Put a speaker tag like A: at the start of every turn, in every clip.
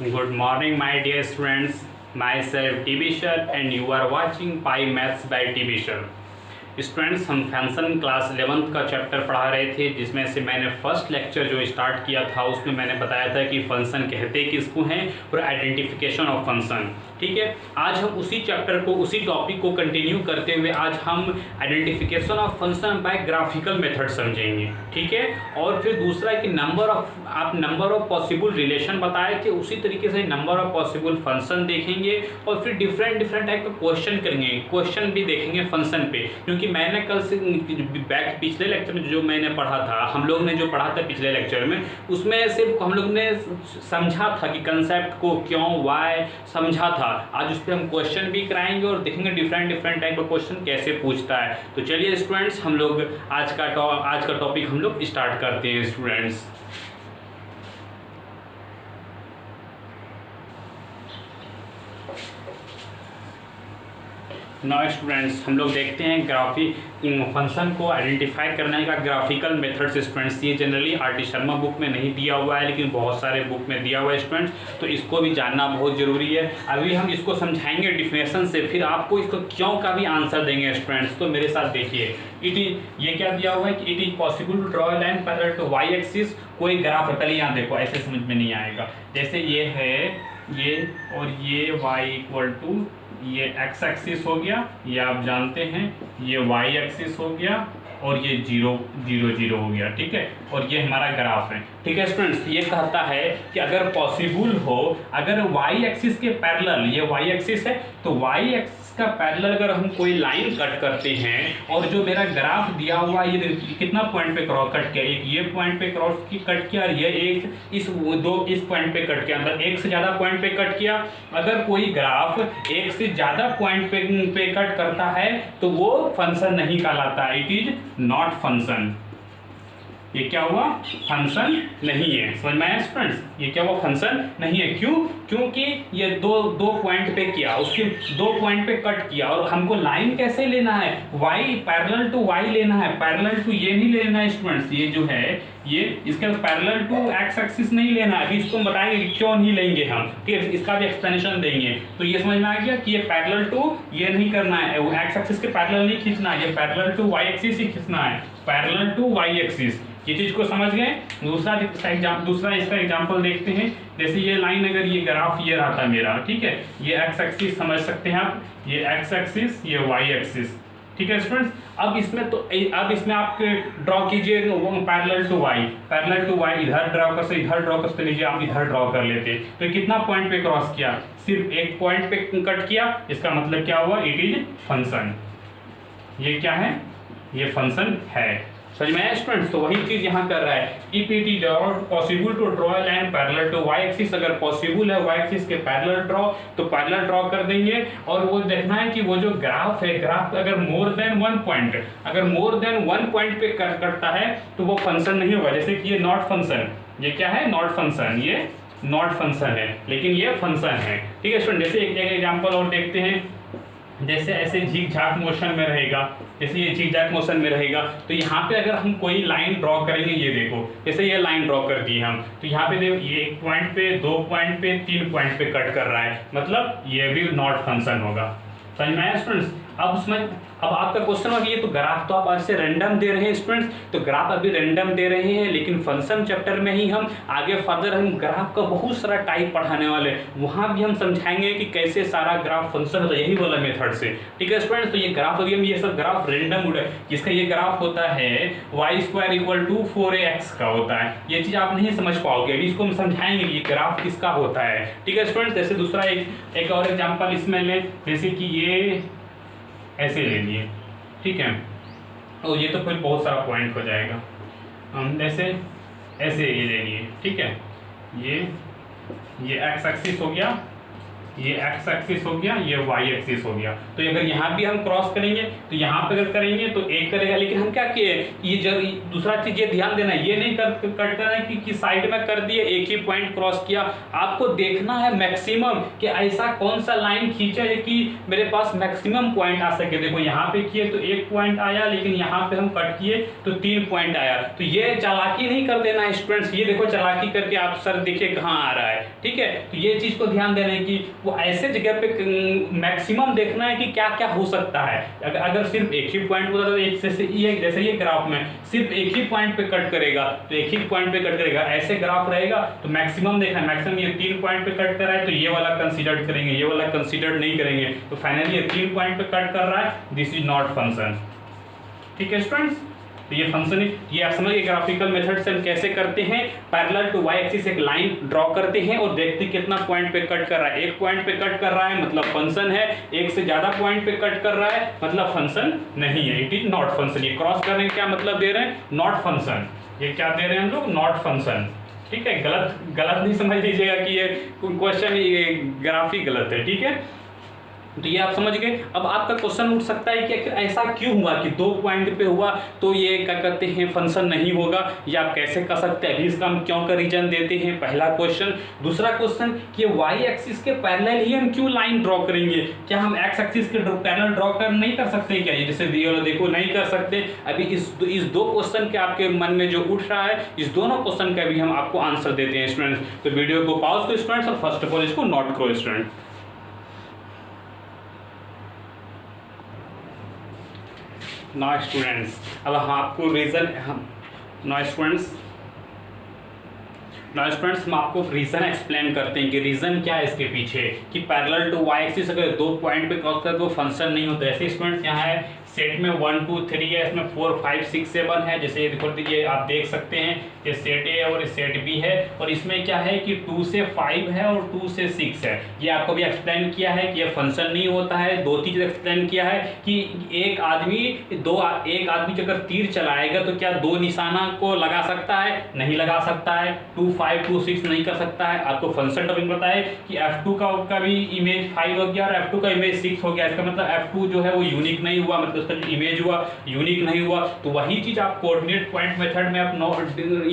A: Good morning, my dear students. Myself TB Sir, and you are watching Pi Maths by TB Sir. Students, हम function class 11th का chapter पढ़ा रहे थे, जिसमें से मैंने फर्स्ट लेक्चर जो स्टार्ट किया था उसमें मैंने बताया था कि फंक्शन कहते किसको हैं और आइडेंटिफिकेशन ऑफ फंक्शन। ठीक है, आज हम उसी चैप्टर को, उसी टॉपिक को कंटिन्यू करते हुए आज हम identification of function by graphical method समझेंगे। ठीक है, और फिर दूसरा है कि नंबर ऑफ पॉसिबल रिलेशन बताए थे, उसी तरीके से नंबर ऑफ पॉसिबल फंक्शन देखेंगे और फिर डिफरेंट टाइप का क्वेश्चन करेंगे, क्वेश्चन भी देखेंगे फंक्शन पे। क्योंकि मैंने कल से पिछले लेक्चर में जो मैंने पढ़ा था, हम लोग ने जो पढ़ा था पिछले लेक्चर में, उसमें सिर्फ हम लोग ने समझा था कि कंसेप्ट को क्यों वाई समझा था। आज उस पर हम क्वेश्चन भी कराएंगे और देखेंगे डिफरेंट टाइप का क्वेश्चन कैसे पूछता है। तो चलिए स्टूडेंट्स, हम लोग आज का टॉपिक हम लोग स्टार्ट करते हैं स्टूडेंट्स। नाउ स्टूडेंट्स, हम लोग देखते हैं फंक्शन को आइडेंटिफाई करने का ग्राफिकल मेथड्स। स्टूडेंट्स, ये जनरली आर.टी. शर्मा बुक में नहीं दिया हुआ है, लेकिन बहुत सारे बुक में दिया हुआ है स्टूडेंट्स, तो इसको भी जानना बहुत ज़रूरी है। अभी हम इसको समझाएंगे डिफिनेशन से, फिर आपको इसको क्यों का भी आंसर देंगे स्टूडेंट्स। तो मेरे साथ देखिए, ये क्या दिया हुआ है कि it is possible to draw line parallel to Y axis. कोई ग्राफ है, पहले यहाँ देखो, ऐसे समझ में नहीं आएगा। जैसे ये है ये और ये y इक्वल टू ये x एक्सिस हो गया, ये आप जानते हैं, ये y एक्सिस हो गया और ये 0 0 0 हो गया। ठीक है, और ये हमारा ग्राफ है। ठीक है स्टूडेंट्स, ये कहता है कि अगर पॉसिबल हो, अगर y एक्सिस के पैरेलल, ये y एक्सिस है, तो y एक्सिस का पैरेलल अगर हम कोई लाइन कट करते हैं और जो मेरा ग्राफ दिया हुआ है, ये कितना पॉइंट पे क्रॉस कट किया, एक ये पॉइंट पे क्रॉस की कट किया और ये एक इस पॉइंट पे कट किया, मतलब एक से ज़्यादा पॉइंट पे कट किया। अगर कोई ग्राफ एक से ज़्यादा पॉइंट पे कट करता है तो वो फंक्शन नहीं कहलाता, इट इज नॉट फंक्शन। ये क्या हुआ? फंक्शन नहीं है। समझ में आया स्टूडेंट्स? ये क्या हुआ? फंक्शन नहीं है। क्यों? क्योंकि ये दो पॉइंट पे किया, उसके 2 पॉइंट पे कट किया, और हमको लाइन कैसे लेना है? y पैरेलल टू y लेना है, पैरेलल टू ये नहीं लेना है स्टूडेंट्स। ये जो है ये इसका पैरेलल टू x एक्सिस नहीं लेना है। अभी इसको बताएंगे क्यों नहीं लेंगे हम, ठीक है, इसका भी एक्सप्लेनेशन देंगे। तो ये समझ में आ गया कि ये पैरेलल टू ये नहीं करना है, वो x एक्सिस के पैरेलल नहीं खींचना है, ये पैरेलल टू y एक्सिस ही खींचना है, पैरेलल टू y एक्सिस। ये चीज को समझ गए। दूसरा इसका एग्जांपल देखते हैं। जैसे ये लाइन, अगर ये ग्राफ ये रहा था मेरा, ठीक है, ये x एक्सिस समझ सकते हैं आप, ये x एक्सिस, ये y एक्सिस। ठीक है स्टूडेंट्स, अब इसमें आप ड्रॉ कीजिए पैरेलल टू y, इधर ड्रॉ कर सकते, इधर ड्रॉ कर सकते, लीजिए आप इधर ड्रॉ कर लेते। तो कितना पॉइंट पे क्रॉस किया? सिर्फ एक पॉइंट पे कट किया। इसका मतलब क्या हुआ? It is function. ये क्या है? ये फंक्शन है। समझ में आया स्टूडेंट्स? तो वही चीज यहाँ कर रहा है। If it is possible to draw line parallel to Y axis, अगर पॉसिबल है वाई एक्सिस के पैरेलल ड्रॉ, तो पैरेलल ड्रॉ कर देंगे। और वो देखना है कि वो जो ग्राफ है, ग्राफ अगर मोर देन 1 पॉइंट पे करता है तो वो फंक्शन नहीं होगा। जैसे कि ये नॉट फंक्शन, ये क्या है? नॉट फंक्शन, ये नॉट फंक्शन है, लेकिन ये फंक्शन है। ठीक है स्टूडेंट, जैसे एक एग्जाम्पल और देखते हैं। जैसे ऐसे झिक झाक मोशन में रहेगा, जैसे ये झिक झाक मोशन में रहेगा, तो यहाँ पे अगर हम कोई लाइन ड्रॉ करेंगे, ये देखो, जैसे ये लाइन ड्रॉ कर दी हम, तो यहाँ पे देखो, ये 1 पॉइंट पे, 2 पॉइंट पे, 3 पॉइंट पे कट कर रहा है, मतलब ये भी नॉट फंक्शन होगा। समझ में आया स्टूडेंट्स? अब आपका क्वेश्चन होगा, ये तो ग्राफ तो आप आज से रैंडम दे रहे हैं स्टूडेंट्स, तो ग्राफ अभी रैंडम दे रहे हैं, लेकिन फंक्शन चैप्टर में ही हम आगे फर्दर हम ग्राफ का बहुत सारा टाइप पढ़ाने वाले हैं, वहाँ भी हम समझाएंगे कि कैसे सारा ग्राफ फंक्शन होता है, यही वाला मेथड से। ठीक है स्टूडेंट्स, तो ये ग्राफ अभी हम ये सब ग्राफ रैंडम उड़ा, जिसका ये ग्राफ होता है y² इक्वल टू 4ax का होता है। ये चीज़ आप नहीं समझ पाओगे, अभी इसको हम समझाएंगे ये ग्राफ किसका होता है। ठीक है स्टूडेंट्स, जैसे दूसरा एक और एग्जाम्पल इसमें लें, जैसे कि ये ऐसे ले लिए, ठीक है, और ये तो फिर बहुत सारा पॉइंट हो जाएगा। हम ऐसे ये ले लिए, ठीक है, ये x एक्सिस हो गया, ये एक्स एक्सिस हो गया, ये वाई एक्सिस हो गया। तो अगर यहाँ भी हम क्रॉस करेंगे तो यहाँ पे अगर करेंगे तो एक करेगा, लेकिन हम क्या किए, ये जब दूसरा चीज ये ध्यान देना, ये नहीं कट करना है कि साइड में कर दिए, एक ही पॉइंट क्रॉस किया। आपको देखना है मैक्सिमम कि ऐसा कौन सा लाइन खींचा है कि मेरे पास मैक्सिमम पॉइंट आ सके। देखो यहाँ पे किए तो 1 पॉइंट आया, लेकिन यहाँ पे हम कट किए तो 3 पॉइंट आया। तो ये चालाकी नहीं कर देना स्टूडेंट्स, ये देखो चालाकी करके आप सर देखिए कहाँ आ रहा है, ठीक है। तो ये चीज को ध्यान देना है कि वो ऐसे जगह पे मैक्सिमम देखना है कि क्या क्या हो सकता है। अगर सिर्फ एक ही पॉइंट होता तो जैसे ये ग्राफ में सिर्फ एक ही पॉइंट पे कट करेगा तो एक ही पॉइंट पे कट करेगा, ऐसे ग्राफ रहेगा तो मैक्सिमम देखना है। मैक्सिमम ये 3 पॉइंट पे कट कर रहा है तो ये वाला कंसीडर करेंगे, ये वाला कंसीडर नहीं करेंगे। तो फाइनली ये 3 पॉइंट पे कट कर रहा है, दिस इज नॉट फंक्शन, ठीक है स्टूडेंट्स। तो ये फंक्शन है, ये आप समझिए ग्राफिकल मेथड से हम कैसे करते हैं। पैरेलल टू वाई एक्सिस एक लाइन ड्रॉ करते हैं और देखते हैं कितना पॉइंट पे कट कर रहा है। 1 पॉइंट पे कट कर रहा है मतलब फंक्शन है, 1 से ज्यादा पॉइंट पे कट कर रहा है मतलब फंक्शन नहीं है, इट इज नॉट फंक्शन। ये क्रॉस करने का क्या मतलब दे रहे हैं, नॉट फंक्शन। ये क्या दे रहे हैं हम लोग, नॉट फंक्शन, ठीक है। गलत नहीं समझ लीजिएगा कि ये क्वेश्चन ये ग्राफी गलत है, ठीक है। तो ये आप समझ गए। अब आपका क्वेश्चन उठ सकता है कि ऐसा क्यों हुआ कि 2 पॉइंट पे हुआ तो ये क्या कहते हैं फंक्शन नहीं होगा, या आप कैसे कर सकते हैं, अभी इसका हम क्यों का रीजन देते हैं, पहला क्वेश्चन। दूसरा क्वेश्चन कि वाई एक्सिस के पैरेलल ही हम क्यों लाइन ड्रॉ करेंगे, क्या हम एक्स एक्सिस के पैरेलल ड्रॉ कर नहीं कर सकते क्या, जैसे देखो नहीं कर सकते। अभी इस 2 क्वेश्चन के आपके मन में जो उठ रहा है, इस दोनों क्वेश्चन का भी हम आपको आंसर देते हैं स्टूडेंट्स। तो वीडियो को पॉज करो स्टूडेंट्स और फर्स्ट ऑफ ऑल इसको नोट करो स्टूडेंट। ना स्टूडेंट्स अब हम आपको रीज़न हम आपको रीज़न एक्सप्लेन करते हैं कि रीज़न क्या है इसके पीछे कि पैरेलल टू वाई एक्सिस अगर 2 पॉइंट पे क्रॉस कर तो फंक्शन नहीं होता। ऐसे स्टूडेंट्स यहाँ है सेट में 1 2 3 है, इसमें 4 5 6 7 है। जैसे ये देखो ये आप देख सकते हैं ये सेट ए और सेट बी है, और इसमें क्या है कि 2 से 5 है और 2 से 6 है। ये आपको भी एक्सप्लेन किया है कि ये फंक्शन नहीं होता है। 2 चीज़ एक्सप्लेन किया है कि एक आदमी अगर तीर चलाएगा तो क्या 2 निशाना को लगा सकता है, नहीं लगा सकता है। 2 5 2 6 नहीं कर सकता है। आपको फंक्शन टॉपिक पता है कि F2 का भी इमेज 5 हो गया और F2 का इमेज 6 हो गया। इसका मतलब F2 जो है वो यूनिक नहीं हुआ, मतलब उसका जो इमेज हुआ यूनिक नहीं हुआ। तो वही चीज आप कोऑर्डिनेट पॉइंट मेथड में आप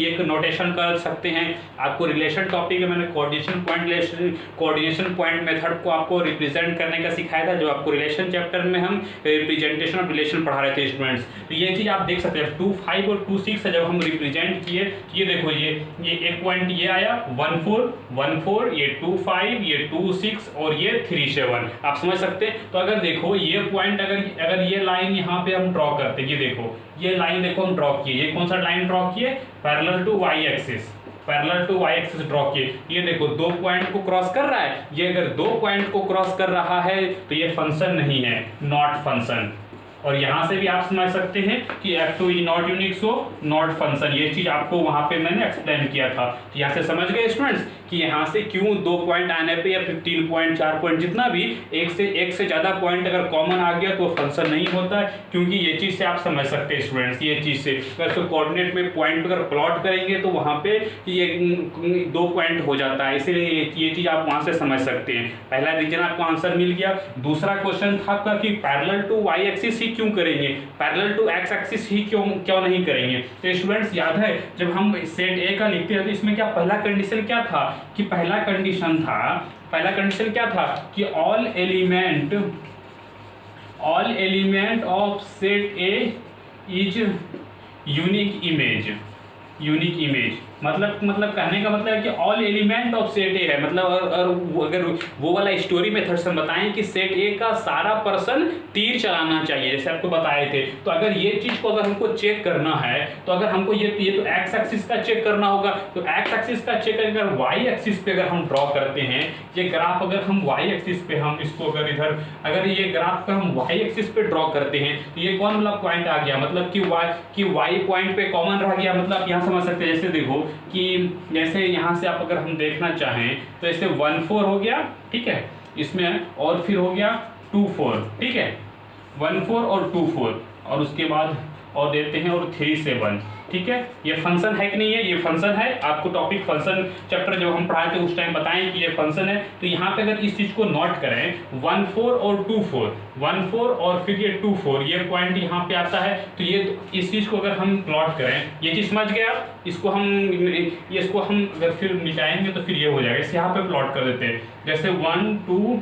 A: एक नोटेशन कर सकते हैं। आपको रिलेशन टॉपिक में मैंने कोऑर्डिनेशन पॉइंट मेथड को आपको रिप्रेजेंट करने का सिखाया था, जो आपको रिलेशन चैप्टर में हम रिप्रेजेंटेशन ऑफ रिलेशन पढ़ा रहे थे स्टूडेंट्स। तो ये चीज आप देख सकते हैं 2 5 और 2 6 जब हम रिप्रेजेंट किए, ये देखो ये एक पॉइंट ये आया 1 4, ये 2 5, ये 2 6 और ये 3 7। आप समझ सकते हैं। तो अगर देखो ये पॉइंट अगर ये लाइन यहाँ पे हम ड्रॉ करते, ये देखो ये लाइन देखो हम ड्रॉ किए, ये कौन सा लाइन ड्रॉ किए, parallel to Y axis draw किए। ये देखो 2 पॉइंट को क्रॉस कर रहा है। ये अगर 2 पॉइंट को क्रॉस कर रहा है तो ये फंक्शन नहीं है, नॉट फंक्शन। और यहाँ से भी आप समझ सकते हैं कि F2 is not unique, so not function. ये चीज आपको वहां पे मैंने एक्सप्लेन किया था। तो यहाँ से समझ गए स्टूडेंट्स कि यहाँ से क्यों 2 पॉइंट आने पे या फिर 3 पॉइंट 4 पॉइंट जितना भी एक से ज्यादा पॉइंट अगर कॉमन आ गया तो फंक्शन नहीं होता है, क्योंकि ये चीज से आप समझ सकते हैं स्टूडेंट्स। ये चीज से अगर कोऑर्डिनेट में पॉइंट अगर प्लॉट करेंगे तो वहां पे ये 2 पॉइंट हो जाता है, इसीलिए ये चीज आप वहां से समझ सकते हैं। पहला रीजन आपको आंसर मिल गया। दूसरा क्वेश्चन था आपका कि पैरेलल टू वाई एक्सिस ही क्यों करेंगे, पैरेलल टू एक्स एक्सिस ही क्यों नहीं करेंगे। तो स्टूडेंट्स याद है जब हम सेट ए का लिखते हैं तो इसमें क्या पहला कंडीशन क्या था कि पहला कंडीशन क्या था कि all element of set A is unique image. मतलब कहने का मतलब है कि ऑल एलिमेंट ऑफ सेट ए है। मतलब अगर वो वाला स्टोरी मेथड से बताएं कि सेट ए का सारा पर्सन तीर चलाना चाहिए, जैसे आपको बताए थे। तो अगर ये चीज को अगर हमको चेक करना है तो अगर हमको ये तो एक्स एक्सिस का चेक करना होगा। तो एक्स एक्सिस का चेक अगर वाई एक्सिस पे अगर हम ड्रॉ करते हैं, ये ग्राफ अगर हम वाई एक्सिस पे हम इसको अगर ये ग्राफ का हम वाई एक्सिस पे ड्रॉ करते हैं तो ये कौन वाला पॉइंट आ गया, मतलब कि वाई पॉइंट पे कॉमन रह गया। मतलब आप यहाँ समझ सकते हैं, जैसे देखो कि जैसे यहाँ से आप अगर हम देखना चाहें तो ऐसे 1 4 हो गया, ठीक है, इसमें और फिर हो गया 2 4, ठीक है, 1 4 और 2 4, और उसके बाद और देते हैं और 3 7। ठीक है, ये फंक्शन है कि नहीं है, ये फंक्शन है। आपको टॉपिक फंक्शन चैप्टर जब हम पढ़ाए थे उस टाइम बताएं कि ये फंक्शन है। तो यहाँ पे अगर इस चीज को नोट करें 1 4 और 2 4, 1 4 और फिर ये 2 4, ये पॉइंट यहाँ पे आता है। तो ये इस चीज को अगर हम प्लॉट करें, ये चीज समझ गए आप, इसको हम अगर फिर मिटाएंगे तो फिर ये हो जाएगा। इसे यहाँ पे प्लॉट कर देते हैं, जैसे 1 2,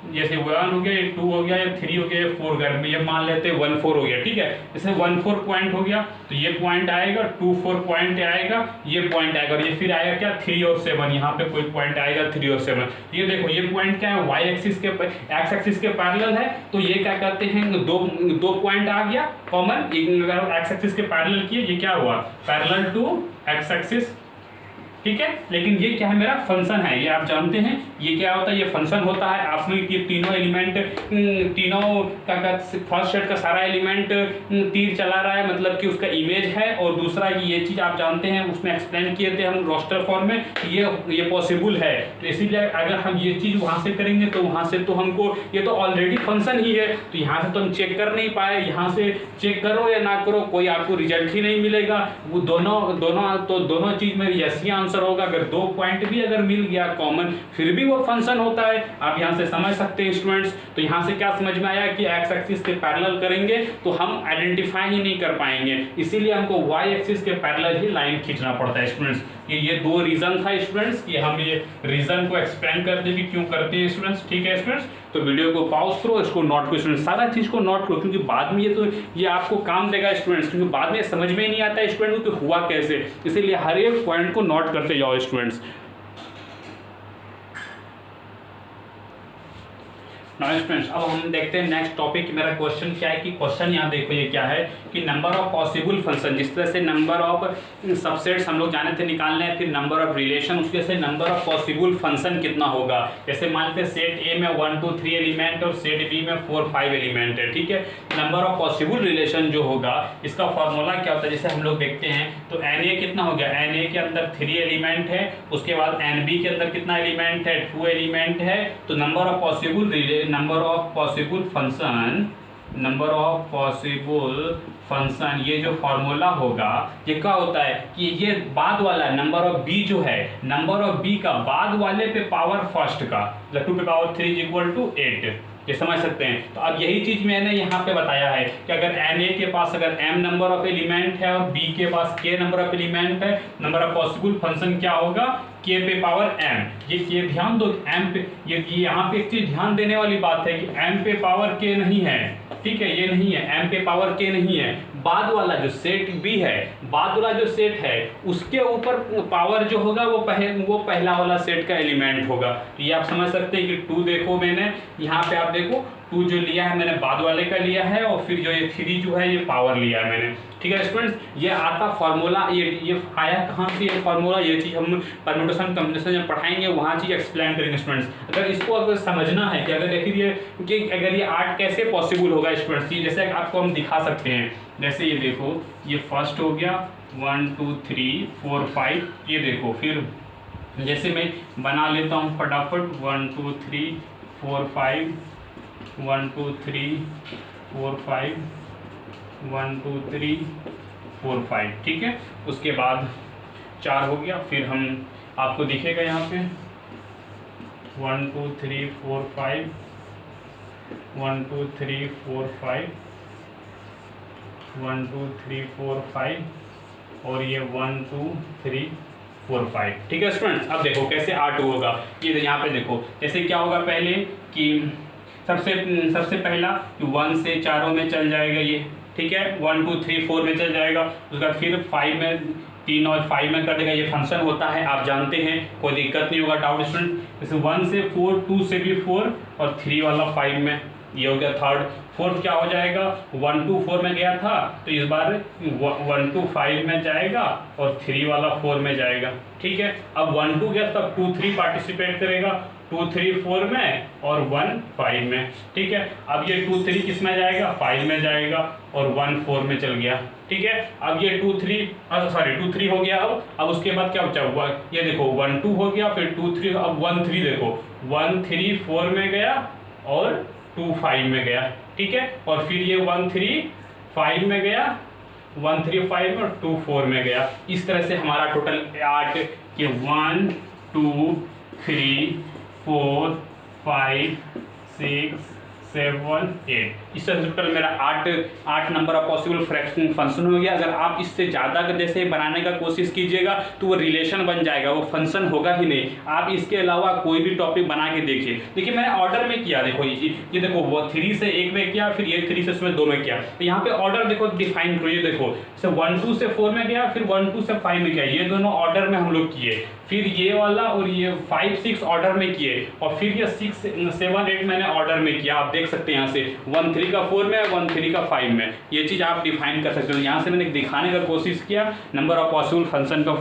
A: जैसे 1 हो गया, ये 2 हो गया, ये 3 हो गया, ये 4 घर में, ये मान लेते हैं 1 4 हो गया। ठीक है, जैसे 1 4 पॉइंट हो गया तो ये पॉइंट आएगा, 2 4 पॉइंट आएगा, ये पॉइंट आएगा, और ये फिर आएगा क्या 3 और 7, यहाँ पे कोई पॉइंट आएगा 3 और 7। ये देखो ये पॉइंट क्या है, वाई एक्सिस के एक्स एक्सिस के पैरेलल है। तो ये क्या कहते हैं, दो पॉइंट आ गया कॉमन, अगर एक्स एक्सिस के पैरेलल किए, ये क्या हुआ पैरेलल टू एक्स एक्सिस। ठीक है, लेकिन ये क्या है, मेरा फंक्शन है, ये आप जानते हैं ये क्या होता है, ये फंक्शन होता है। आपने ये तीनों एलिमेंट, तीनों का फर्स्ट सेट का सारा एलिमेंट तीर चला रहा है, मतलब कि उसका इमेज है। और दूसरा ये चीज आप जानते हैं, उसमें एक्सप्लेन किए थे हम रोस्टर फॉर्म में, ये पॉसिबल है। तो इसीलिए अगर हम ये चीज वहां से करेंगे तो वहां से तो हमको ये तो ऑलरेडी फंक्शन ही है, तो यहाँ से तो हम चेक कर नहीं पाए। यहाँ से चेक करो या ना करो कोई आपको रिजल्ट ही नहीं मिलेगा। वो दोनों चीज में यस ही आंसर होगा। अगर 2 पॉइंट भी अगर मिल गया कॉमन, फिर भी वो फंक्शन होता है। आप यहां से समझ सकते हैं स्टूडेंट्स। तो यहां से क्या समझ में आया कि एक्स एक्सिस के पैरेलल करेंगे तो हम आइडेंटिफाई ही नहीं कर पाएंगे, इसीलिए हमको वाई एक्सिस के पैरेलल ही लाइन खींचना पड़ता है स्टूडेंट्स। ये 2 रीजन था स्टूडेंट्स, कि हम ये रीजन को एक्सप्लेन करते हैं कि क्यों करते हैं स्टूडेंट्स। ठीक है स्टूडेंट्स, तो वीडियो को पॉज करो, इसको नोट करो स्टूडेंट्स, सारा चीज को नोट करो, क्योंकि बाद में ये आपको काम देगा स्टूडेंट्स, क्योंकि बाद में समझ में नहीं आता स्टूडेंट को कि हुआ कैसे। इसीलिए हर एक पॉइंट को नोट करते जाओ स्टूडेंट्स। स्टूडेंट्स अब हम देखते हैं नेक्स्ट टॉपिक। मेरा क्वेश्चन क्या है, कि क्वेश्चन यहाँ देखो ये क्या है कि नंबर ऑफ पॉसिबल फंक्शन, जिस तरह से नंबर ऑफ सबसेट्स हम लोग जाने थे निकालने हैं, फिर नंबर ऑफ रिलेशन, उसके से नंबर ऑफ पॉसिबल फंक्शन कितना होगा। जैसे मान लेते सेट ए में 1 2 3 एलिमेंट और सेट बी में 4 5 एलिमेंट है। ठीक है, नंबर ऑफ पॉसिबल रिलेशन जो होगा इसका फॉर्मूला क्या होता है, जैसे हम लोग देखते हैं तो एन ए कितना हो गया, एन ए के अंदर 3 एलिमेंट है, उसके बाद एन बी के अंदर कितना एलिमेंट है, 2 एलिमेंट है। तो नंबर ऑफ पॉसिबल फंक्शन ये जो फॉर्मूला होगा ये क्या होता है कि ये बाद वाला नंबर ऑफ बी जो है, नंबर ऑफ बी का बाद वाले पे पावर फर्स्ट का, 2 पे पावर 3 = 8, ये समझ सकते हैं। तो अब यही चीज मैंने यहाँ पे बताया है कि अगर एन ए के पास अगर m नंबर ऑफ एलिमेंट है और b के पास k नंबर ऑफ एलिमेंट है, नंबर ऑफ पॉसिबल फंक्शन क्या होगा, k पे पावर m। ये ध्यान दो m पे, ये यहाँ पे एक चीज ध्यान देने वाली बात है कि m पे पावर k नहीं है। ठीक है, ये नहीं है, m पे पावर k नहीं है। बाद वाला जो सेट b है, बाद वाला जो सेट है उसके ऊपर पावर जो होगा वो पहला वाला सेट का एलिमेंट होगा। तो ये आप समझ सकते हैं कि 2 देखो मैंने यहाँ पे, आप देखो 2 जो लिया है मैंने बाद वाले का लिया है, और फिर जो ये 3 जो है ये पावर लिया है मैंने। ठीक है स्टूडेंट्स, ये आता फॉर्मूला, ये आया कहाँ से ये फॉर्मूला, ये चीज़ हम परम्यूटेशन कॉम्बिनेशन जब पढ़ाएंगे वहाँ चीज़ एक्सप्लेन करेंगे स्टूडेंट्स। अगर इसको अगर समझना है कि अगर देखिए कि अगर ये 8 कैसे पॉसिबल होगा स्टूडेंट्स, जैसे आपको हम दिखा सकते हैं। जैसे ये देखो, ये फर्स्ट हो गया 1 2 3 4 5, ये देखो फिर जैसे मैं बना लेता हूँ फटाफट 1 2 3 4 5, 1 2 3 4 5, 1 2 3 4 5। ठीक है, उसके बाद 4 हो गया, फिर हम आपको दिखेगा यहाँ पे 1 2 3 4 5, 1 2 3 4 5, 1 2 3 4 5, और ये 1 2 3 4 5। ठीक है स्टूडेंट्स, अब देखो कैसे 8 होगा। ये यहाँ पे देखो जैसे क्या होगा पहले कि सबसे पहला 1 से चारों में चल जाएगा ये। ठीक है, 1 2 3 4 में चल जाएगा, उसके बाद फिर 5 में 3 और 5 में कर देगा। ये फंक्शन होता है, आप जानते हैं, कोई दिक्कत नहीं होगा। डाउट स्टूडेंट, जैसे 1 से 4, 2 से भी 4, और 3 वाला 5 में, ये हो गया थर्ड। फोर्थ क्या हो जाएगा, 1 2 4 में गया था तो इस बार 1 2 5 में जाएगा और 3 वाला 4 में जाएगा। ठीक है, अब 1 2 गया तब 2 3 पार्टिसिपेट करेगा, 2 3 4 में और 1 5 में। ठीक है, अब ये 2 3 किस में जाएगा, 5 में जाएगा, और 1 4 में चल गया। ठीक है, अब ये 2 3 हो गया। अब उसके बाद क्या बचा, ये देखो 1 2 हो गया, फिर 2 3, अब 1 3 देखो 1 3 4 में गया और 2 5 में गया। ठीक है, और फिर ये 1 3 5 में गया 135 और 2 4 में गया। इस तरह से हमारा टोटल 8 के 1 2 3 4 5 6 7 8 इस तरह से टोटल मेरा 8 number of possible fraction function हो गया। अगर आप इससे ज़्यादा जैसे बनाने का कोशिश कीजिएगा तो वो रिलेशन बन जाएगा, वो फंक्शन होगा ही नहीं। आप इसके अलावा कोई भी टॉपिक बना के देखिए। देखिए मैंने ऑर्डर में किया, देखो ये देखो वो 3 से 1 में किया, फिर ये 3 से उसमें 2 में किया। तो यहाँ पे ऑर्डर देखो डिफाइन करो, ये देखो जैसे 1 2 से 4 में गया, फिर 1 2 से 5 में गया, ये दोनों ऑर्डर में हम लोग किए। फिर ये वाला और ये 5 6 ऑर्डर में किए, और फिर ये 6 7 8 मैंने ऑर्डर में किया। आप देख सकते हैं यहाँ से 1 3 का 4 में, 1 3 का 5 में, ये चीज़ आप डिफाइन कर सकते हो। यहाँ से मैंने दिखाने का कोशिश किया नंबर ऑफ पॉसिबल फंक्शन का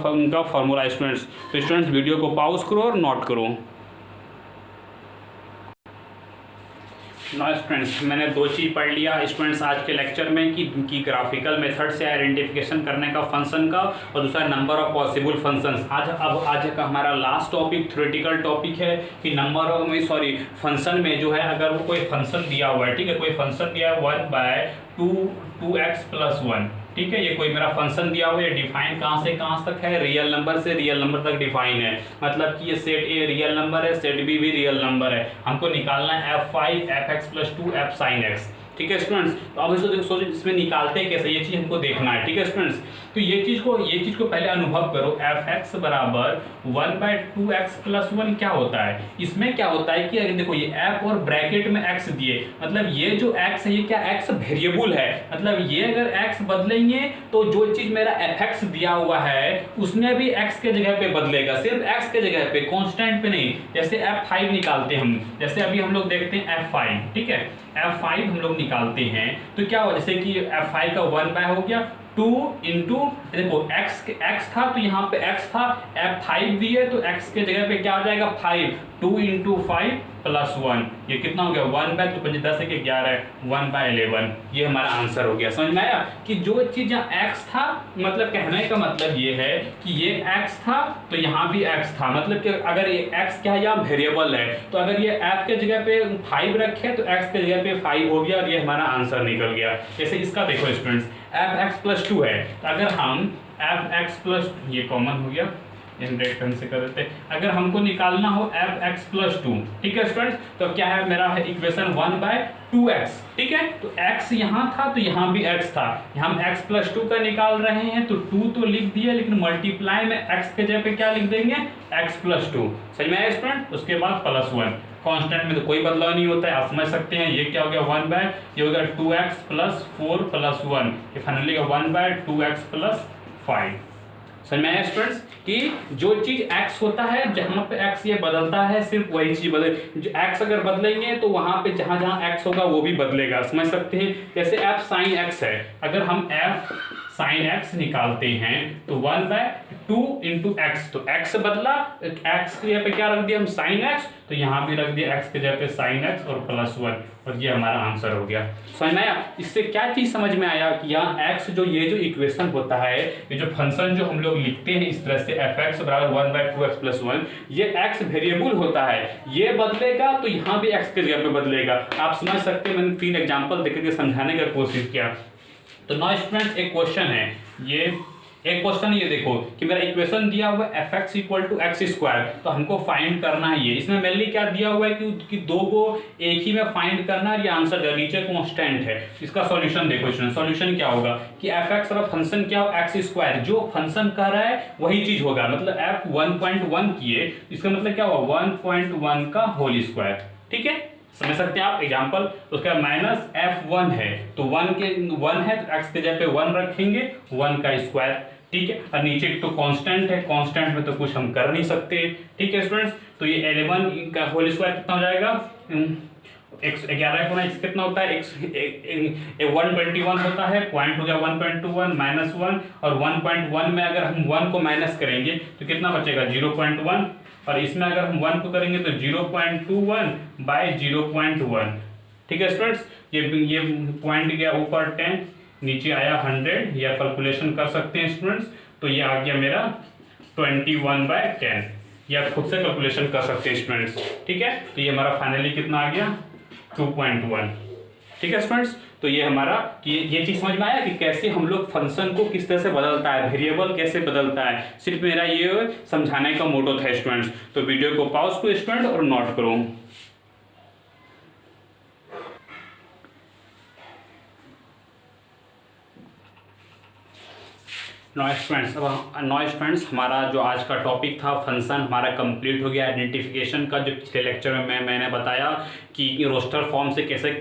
A: फॉर्मूला स्टूडेंट्स। तो स्टूडेंट्स वीडियो को पॉज करो और नोट करो। नाउ स्टूडेंट्स मैंने 2 चीज़ पढ़ लिया स्टूडेंट्स आज के लेक्चर में कि ग्राफिकल मेथड से आइडेंटिफिकेशन करने का फंक्शन का, और दूसरा नंबर ऑफ पॉसिबल फंक्शंस। आज का हमारा लास्ट टॉपिक थ्योरेटिकल टॉपिक है कि नंबर ऑफ फंक्शन में जो है अगर वो कोई फंक्शन दिया हुआ है, ठीक है, कोई फंक्शन दिया है 1/2x + 1, ठीक है, ये कोई मेरा फंक्शन दिया हुआ है, डिफाइन कहाँ से कहाँ तक है, रियल नंबर से रियल नंबर तक डिफाइन है। मतलब कि ये सेट ए रियल नंबर है, सेट बी भी रियल नंबर है। हमको निकालना है f5 fx + 2 f sin x, ठीक है स्टूडेंट्स। तो अब इसको सोचो इसमें निकालते कैसे, ये चीज़ हमको देखना है, ठीक है स्टूडेंट्स। तो ये चीज़ को पहले अनुभव करो। fx बराबर 1/2x + 1 क्या होता है, इसमें क्या होता है कि अगर देखो ये f और ब्रैकेट में x दिए, मतलब ये जो x है ये क्या x वेरिएबल है, मतलब ये अगर x बदलेंगे तो जो चीज़ मेरा fx दिया हुआ है उसमें भी x के जगह पे बदलेगा, सिर्फ x के जगह पे, कांस्टेंट पे नहीं। जैसे f5 निकालते हैं हम, जैसे अभी हम लोग देखते हैं f5, ठीक है, f5 हम लोग निकालते हैं तो क्या हुआ, जैसे कि f5 का 1/, हो गया 2 इंटू, देखो x था तो यहाँ पे x था, f5 दिए तो x के जगह पे क्या आ जाएगा 5, 2 इंटू 5 + 1, ये कितना हो गया 1/, तो 5 10 के 11, 1/11, ये हमारा आंसर हो गया। समझ में आया कि जो चीज़ यहाँ x था, मतलब कहने का मतलब ये है कि ये x था तो यहाँ भी x था, मतलब कि अगर ये x क्या है यहाँ वेरिएबल है, तो अगर ये f के जगह पे 5 रखे तो x के जगह पे 5 हो गया और ये हमारा आंसर निकल गया। जैसे इसका देखो स्टूडेंट्स fx + 2 है, तो अगर हम fx + ये कॉमन हो गया, इंडेक्शन से कर देते हैं। अगर हमको निकालना हो fx + 2, ठीक है स्टूडेंट्स, तो क्या है मेरा है इक्वेशन 1/2x, ठीक है, तो x यहाँ था तो यहाँ भी x था, हम x + 2 का निकाल रहे हैं तो 2 तो लिख दिया, लेकिन मल्टीप्लाई में x के जगह पे क्या लिख देंगे x + 2, सही में स्टूडेंट। उसके बाद +1, कांस्टेंट में तो कोई बदलाव नहीं होता है, आप समझ सकते हैं। ये क्या हो गया 1/, ये हो गया 2x + 4 + 1, ये फाइनली 1/2x + 5। समझ में आया स्टूडेंट्स कि जो चीज x होता है जहां पे x ये बदलता है, सिर्फ वही चीज बदले, x अगर बदलेंगे तो वहां पे जहां जहां x होगा वो भी बदलेगा, समझ सकते हैं। जैसे f sin x है, अगर हम f sin x निकालते हैं तो 1/2 इंटू x, तो x बदला, x के जगह पे क्या रख दिया हम sin x, तो यहाँ भी रख दिया x के जगह पे sin x और +1, और ये हमारा आंसर हो गया। समझ में आया। इससे क्या चीज समझ में आया कि यहाँ x जो ये जो इक्वेशन होता है, ये जो फंक्शन जो हम लोग लिखते हैं इस तरह से fx बराबर 1/2x + 1, ये x वेरिएबल होता है, ये बदलेगा तो यहाँ भी x के जगह पे बदलेगा। आप समझ सकते हैं, मैंने 3 एग्जाम्पल देकर के समझाने का कोशिश किया। तो नाउ स्टूडेंट्स एक क्वेश्चन है, एक क्वेश्चन ये देखो कि मेरा इक्वेशन दिया हुआ है fx = x², तो हमको फाइंड करना है ये। इसमें मेनली क्या दिया हुआ है कि 2 को एक ही में फाइंड करना है, ये आंसर दिया, नीचे कांस्टेंट है। इसका सॉल्यूशन देखो स्टूडेंट, सॉल्यूशन क्या होगा कि fx और फंक्शन क्या हो x², जो फंक्शन कर रहा है वही चीज होगा, मतलब f 1.1 किए, इसका मतलब क्या होगा 1.1 का होल स्क्वायर, ठीक है, समझ सकते हैं आप एग्जाम्पल। उसका -f1 है, तो 1 है तो x के जगह पे 1 रखेंगे, 1 का स्क्वायर, ठीक है, और नीचे तो कांस्टेंट है, कांस्टेंट में तो कुछ हम कर नहीं सकते, ठीक है स्टूडेंट्स। तो ये 11 का होल स्क्वायर कितना हो जाएगा, 11 गुना x कितना होता है, 121 होता है, पॉइंट हो गया 1.21 -1, और 1.1 में अगर हम 1 को माइनस करेंगे तो कितना बचेगा 0.1, और इसमें अगर हम 1 को करेंगे तो 0.21/0.1, ठीक है स्टूडेंट्स। ये पॉइंट गया ऊपर 10, नीचे आया 100, या कैलकुलेशन कर सकते हैं स्टूडेंट्स। तो ये आ गया मेरा 21/10, या खुद से कैलकुलेशन कर सकते हैं स्टूडेंट्स, ठीक है। तो ये हमारा फाइनली कितना आ गया 2.1, ठीक है स्टूडेंट्स। तो ये हमारा ये चीज़ समझ में आया कि कैसे हम लोग फंक्शन को किस तरह से बदलता है, वेरिएबल कैसे बदलता है। सिर्फ मेरा ये समझाने का मोटो था स्टूडेंट्स। तो वीडियो को पॉज करो स्टूडेंट और नोट करो। नॉइस फ्रेंड्स, हमारा जो आज का टॉपिक था फंक्शन हमारा कंप्लीट हो गया। आइडेंटिफिकेशन का जो पिछले लेक्चर में मैंने बताया कि रोस्टर फॉर्म से कैसे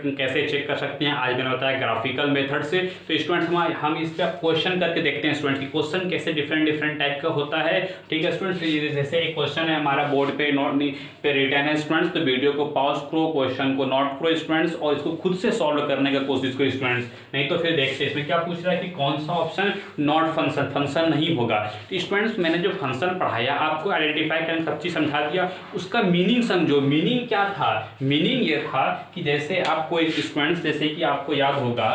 A: चेक कर सकते हैं, आज मैंने बताया ग्राफिकल मेथड से। तो स्टूडेंट्स हम इस पर क्वेश्चन करके देखते हैं स्टूडेंट्स की क्वेश्चन कैसे डिफरेंट टाइप का होता है। ठीक है स्टूडेंट्स, जैसे एक क्वेश्चन है हमारा बोर्ड पे रिटर्न है स्टूडेंट्स, तो वीडियो को पॉज करो, क्वेश्चन को नोट करो स्टूडेंट्स और इसको खुद से सॉल्व करने का कोशिश करो स्टूडेंट्स। नहीं तो फिर देखते हैं इसमें क्या पूछ रहा है कि कौन सा ऑप्शन नॉट फंक्शन नहीं होगा। तो स्टूडेंट्स मैंने जो फंक्शन पढ़ाया आपको आइडेंटिफाई करने सब चीज समझा दिया, उसका मीनिंग समझो। मीनिंग क्या था? मीनिंग ये था कि जैसे आपको एक स्टूडेंट्स, जैसे कि आपको याद होगा